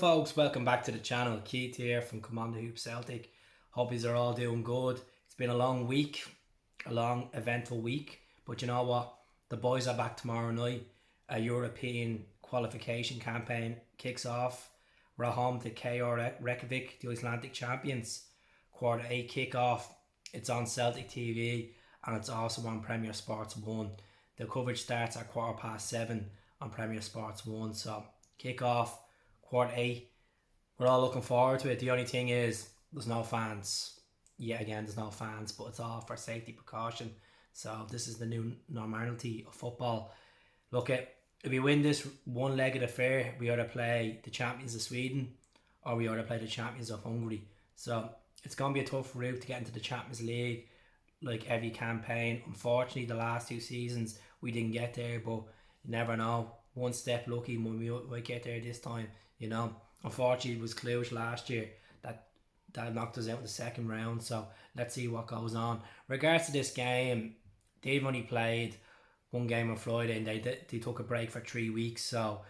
folks, welcome back to the channel. Keith here from Command the Hoop Celtic. Hope yous are all doing good. It's been a long week, a long eventful week, but you know what? The boys are back tomorrow night. A European qualification campaign kicks off. We're at home to KR Reykjavik, the Icelandic champions. Quarter 8 kick-off. It's on Celtic TV and it's also on Premier Sports 1. The coverage starts at 7:15 on Premier Sports 1. So kick-off, quarter 8. We're all looking forward to it. The only thing is there's no fans. Yet again, there's no fans, but it's all for safety precaution. So this is the new normality of football. Look, if we win this one-legged affair, we either play the champions of Sweden or we either play the champions of Hungary. So it's going to be a tough route to get into the Champions League like every campaign. Unfortunately, the last 2 seasons we didn't get there, but you never know. One step lucky when we might get there this time, you know. Unfortunately, it was Cluj last year that knocked us out in the second round, so let's see what goes on. Regards to this game, they've only played one game on Friday and they took a break for 3 weeks, so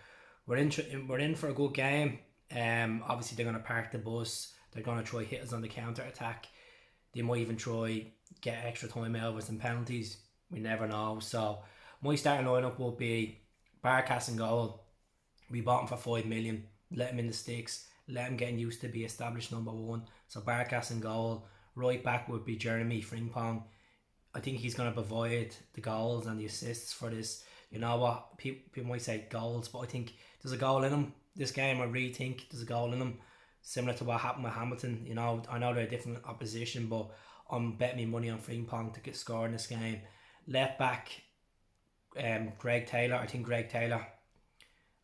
we're in for a good game. Obviously they're going to park the bus. They're going to try hit us on the counter attack. They might even try get extra time out of us and penalties. We never know. So my starting lineup will be Barkas in goal. We bought him for 5 million. Let him in the sticks. Let him get used to be established number 1. So Barkas in goal. Right back would be Jeremy Frimpong. I think he's going to provide the goals and the assists for this. You know what? People might say goals, but I think there's a goal in him. This game, I really think there's a goal in him. Similar to what happened with Hamilton. You know, I know they're a different opposition, but I'm betting me money on Frimpong to get scored in this game. Left back, Greg Taylor. I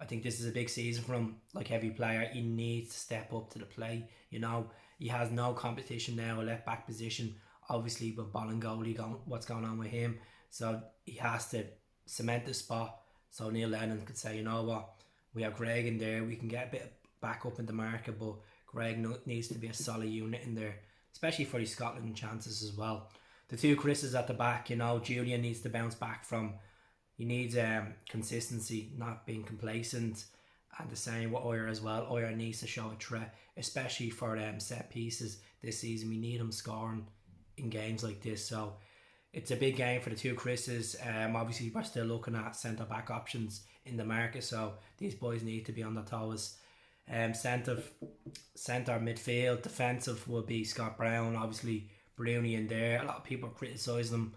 think this is a big season for him. Like every player, he needs to step up to the plate. You know, he has no competition now, a left back position. Obviously, with Bolingoli what's going on with him. So he has to cement the spot. So Neil Lennon could say, you know what, we have Greg in there. We can get a bit of back up in the market, but Greg needs to be a solid unit in there, especially for his Scotland chances as well. The 2 Chris's at the back, you know, Julian needs to bounce back from. He needs consistency, not being complacent, and the same with Oyer as well. Oyer needs to show a threat, especially for set pieces this season. We need him scoring in games like this, so it's a big game for the 2 Chris's. Obviously, we're still looking at centre back options in the market, so these boys need to be on their toes. Centre midfield, defensive will be Scott Brown. Obviously, Bruni in there. A lot of people criticise him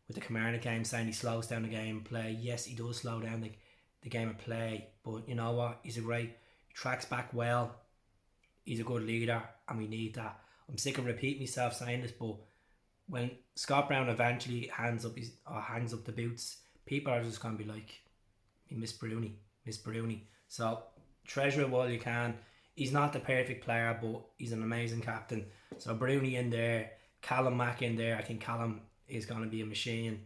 with the Kilmarnock game, saying he slows down the game of play. Yes, he does slow down the game of play, but you know what? He tracks back well. He's a good leader, and we need that. I'm sick of repeating myself saying this, but when Scott Brown eventually hangs up the boots, people are just going to be like, Miss Bruni. So treasure it while you can. He's not the perfect player, but he's an amazing captain. So Bruni in there, Callum Mack in there. I think Callum is going to be a machine.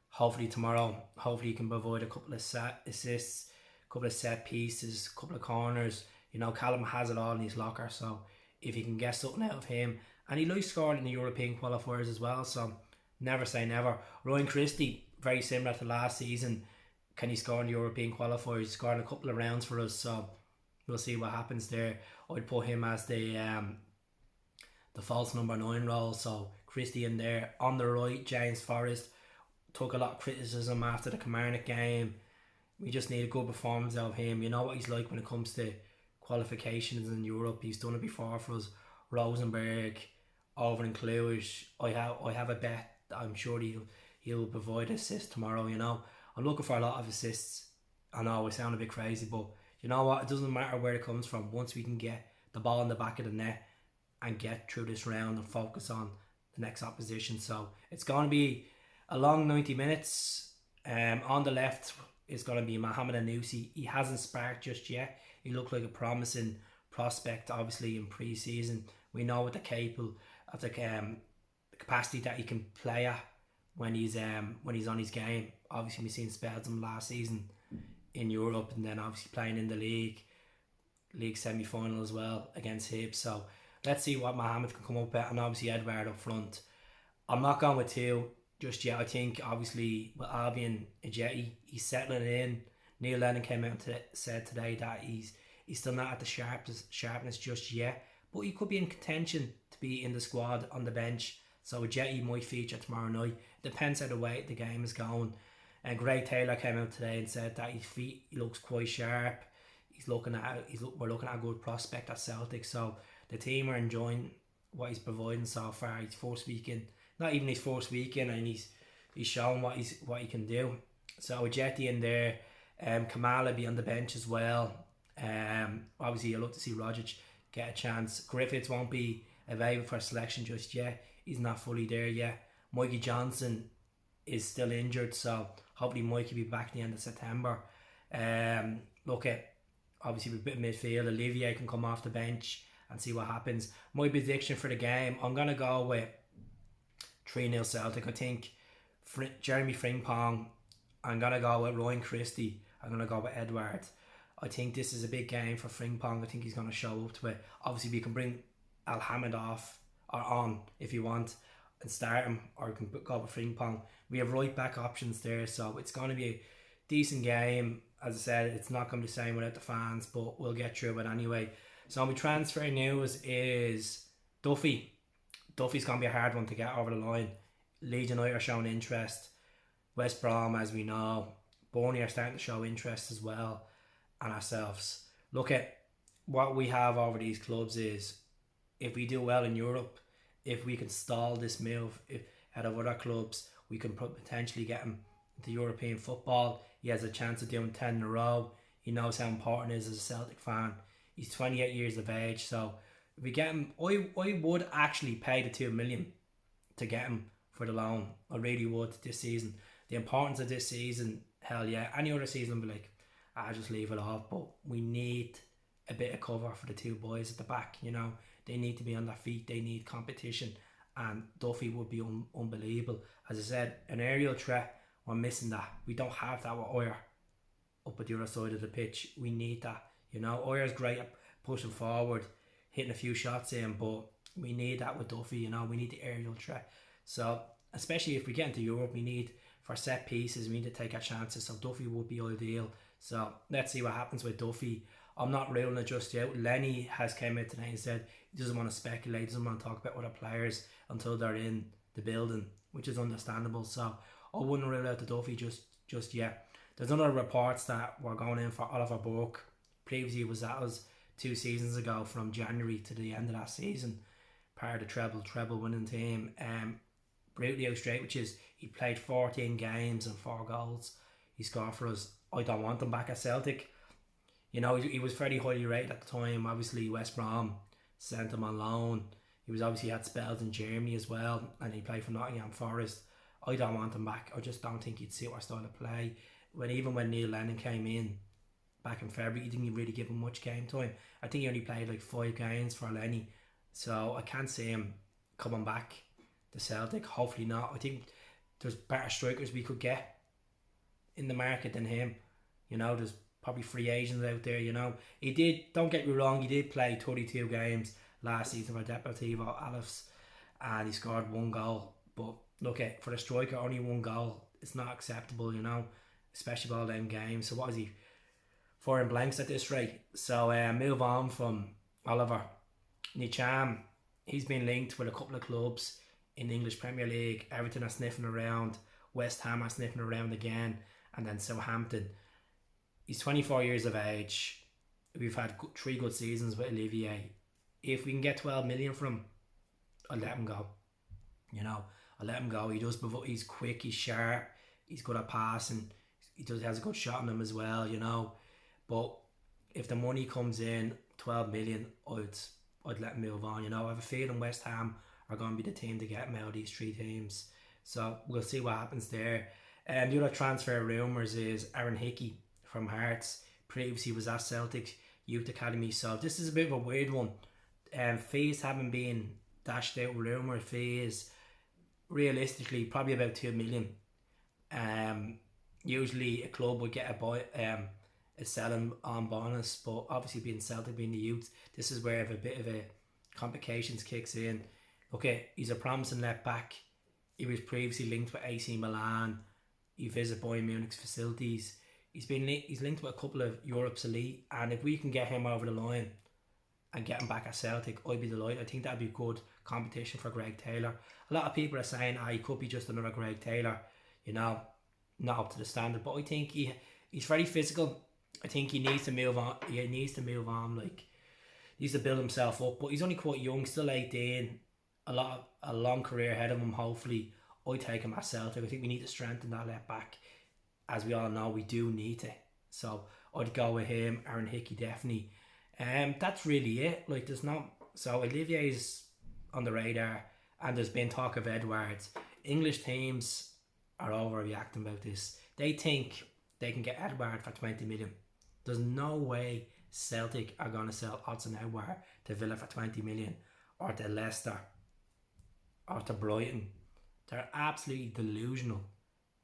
Hopefully tomorrow, he can provide a couple of assists, a couple of set pieces, a couple of corners. You know, Callum has it all in his locker, so if you can get something out of him, and he likes scoring in the European qualifiers as well, so never say never. Ryan Christie, very similar to last season. Can he score in the European qualifiers? He scored a couple of rounds for us, so we'll see what happens there. I'd put him as the false number 9 role, so Christie in there. On the right, James Forrest took a lot of criticism after the Kilmarnock game. We just need a good performance out of him. You know what he's like when it comes to qualifications in Europe. He's done it before for us. Rosenborg, over in Cluj. I have a bet that I'm sure he'll provide assist tomorrow. You know, I'm looking for a lot of assists. I know I sound a bit crazy, but you know what? It doesn't matter where it comes from. Once we can get the ball in the back of the net and get through this round and focus on the next opposition. So it's going to be a long 90 minutes. On the left is going to be Mohamed Anusi. He hasn't sparked just yet. He looked like a promising prospect, obviously, in pre-season. We know what the capable of the capacity that he can play at when he's on his game. Obviously, we've seen spells of him last season in Europe, and then obviously playing in the league semi-final as well against Hibs. So let's see what Mohamed can come up with, and obviously Edward up front. I'm not going with 2 just yet. I think obviously with Albion Ajeti, he's settling in. Neil Lennon came out and said today that he's He's still not at the sharpness just yet, but he could be in contention to be in the squad on the bench. So Jetty might feature tomorrow night. Depends how the way the game is going. And Greg Taylor came out today and said that his feet, he looks quite sharp. We're looking at a good prospect at Celtic. So the team are enjoying what he's providing so far. His first weekend, not even his first weekend, and he's shown what he can do. So with Jetty in there, Kamala be on the bench as well. Obviously you'll look to see Rogic get a chance. Griffiths won't be available for selection just yet. He's not fully there yet. Mikey Johnson is still injured, so hopefully Mikey will be back at the end of September. Look at obviously with a bit of midfield, Olivier can come off the bench and see what happens. My prediction for the game, I'm gonna go with 3-0 Celtic. I think Jeremy Frimpong. I'm gonna go with Ryan Christie. I'm gonna go with Edward. I think this is a big game for Frimpong. I think he's gonna show up to it. Obviously, we can bring Al Hamid off or on if you want and start him, or you can go with Frimpong. We have right back options there, so it's going to be a decent game. As I said, it's not going to be the same without the fans, but we'll get through it anyway. So my transfer news is Duffy. Duffy's going to be a hard one to get over the line. Leeds United are showing interest. West Brom, as we know. Burnley are starting to show interest as well. And ourselves. Look at what we have over these clubs is, if we do well in Europe, if we can stall this move out of other clubs, we can potentially get him into European football. He has a chance of doing 10 in a row. He knows how important it is as a Celtic fan. He's 28 years of age, so if we get him, I would actually pay the 2 million to get him for the loan. I really would this season. The importance of this season, hell yeah. Any other season I'd be like, I'll just leave it off, but we need a bit of cover for the two boys at the back. You know, they need to be on their feet. They need competition, and Duffy would be unbelievable. As I said, an aerial threat, we're missing that. We don't have that with Oyer up at the other side of the pitch. We need that. You know, Oyer's great at pushing forward, hitting a few shots in, but we need that with Duffy. You know, we need the aerial threat. So especially if we get into Europe, we need, for set pieces, we need to take our chances. So Duffy would be ideal. So let's see what happens with Duffy. I'm not ruling it just yet. Lenny has came out today and said he doesn't want to speculate, doesn't want to talk about other players until they're in the building, which is understandable. So I wouldn't rule out the Duffy just yet. There's other reports that we're going in for Oliver Burke. Previously that was 2 seasons ago, from January to the end of that season, part of the treble winning team. Brutally out straight, which is he played 14 games and 4 goals he scored for us. I don't want him back at Celtic. You know, he was fairly highly rated at the time. Obviously West Brom sent him on loan. He was obviously had spells in Germany as well, and he played for Nottingham Forest. I don't want him back. I just don't think he'd suit our style of play. Even when Neil Lennon came in back in February, he didn't really give him much game time. I think he only played like 5 games for Lenny. So I can't see him coming back to Celtic. Hopefully not. I think there's better strikers we could get in the market than him. You know, there's probably free agents out there. You know, he did, don't get me wrong, he did play 32 games last season for Deportivo Alavés, and he scored 1 goal. But look, for a striker, only 1 goal, it's not acceptable, you know, especially with all them games. So what is he, 4 in blanks at this rate? So move on from Oliver. Ntcham, he's been linked with a couple of clubs in the English Premier League. Everton are sniffing around, West Ham are sniffing around again, and then Southampton. He's 24 years of age. We've had 3 good seasons with Olivier. If we can get 12 million from him, I'll let him go. You know, I'll let him go. He's quick, he's sharp, he's good at passing, has a good shot on him as well, you know. But if the money comes in, 12 million, I'd let him move on, you know. I have a feeling West Ham are going to be the team to get him out of these 3 teams. So we'll see what happens there. The other transfer rumours is Aaron Hickey from Hearts. Previously was at Celtic Youth Academy. So this is a bit of a weird one. Fees haven't been dashed out. Rumour fees, realistically, probably about 2 million. Usually a club would get a selling on bonus, but obviously being Celtic, being the youth, this is where a bit of a complications kicks in. Okay, he's a promising left back. He was previously linked with AC Milan. He visited Bayern Munich's facilities. he's linked with a couple of Europe's elite, and if we can get him over the line and get him back at Celtic, I'd be delighted. I think that'd be good competition for Greg Taylor. A lot of people are saying he could be just another Greg Taylor, not up to the standard. But I think he's very physical. I think he needs to move on. He needs to move on. Like, he needs to build himself up. But he's only quite young, still 18. A long career ahead of him. Hopefully, I take him at Celtic. I think we need to strengthen that left back. As we all know, we do need to. So I'd go with him. Aaron Hickey definitely. That's really it. Like, there's not. So Olivier's on the radar, and there's been talk of Edwards. English teams are overreacting about this. They think they can get Edward for 20 million. There's no way Celtic are going to sell Odsonne Edouard to Villa for 20 million, or to Leicester, or to Brighton. They're absolutely delusional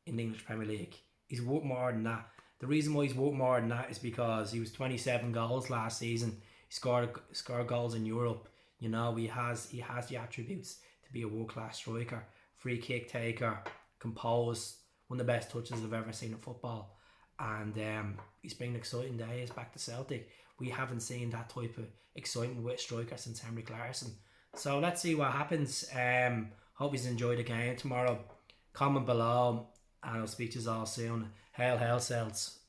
in the English Premier League. He's worth more than that. The reason why he's worth more than that is because he was 27 goals last season. He scored goals in Europe. He has the attributes to be a world-class striker, free kick taker, composed, one of the best touches I've ever seen in football. And he's bringing exciting days back to Celtic. We haven't seen that type of excitement with a striker since Henrik Larsson. So let's see what happens. Hope he's enjoyed the game tomorrow. Comment below, and I'll speak to you all soon. Hail, Celts.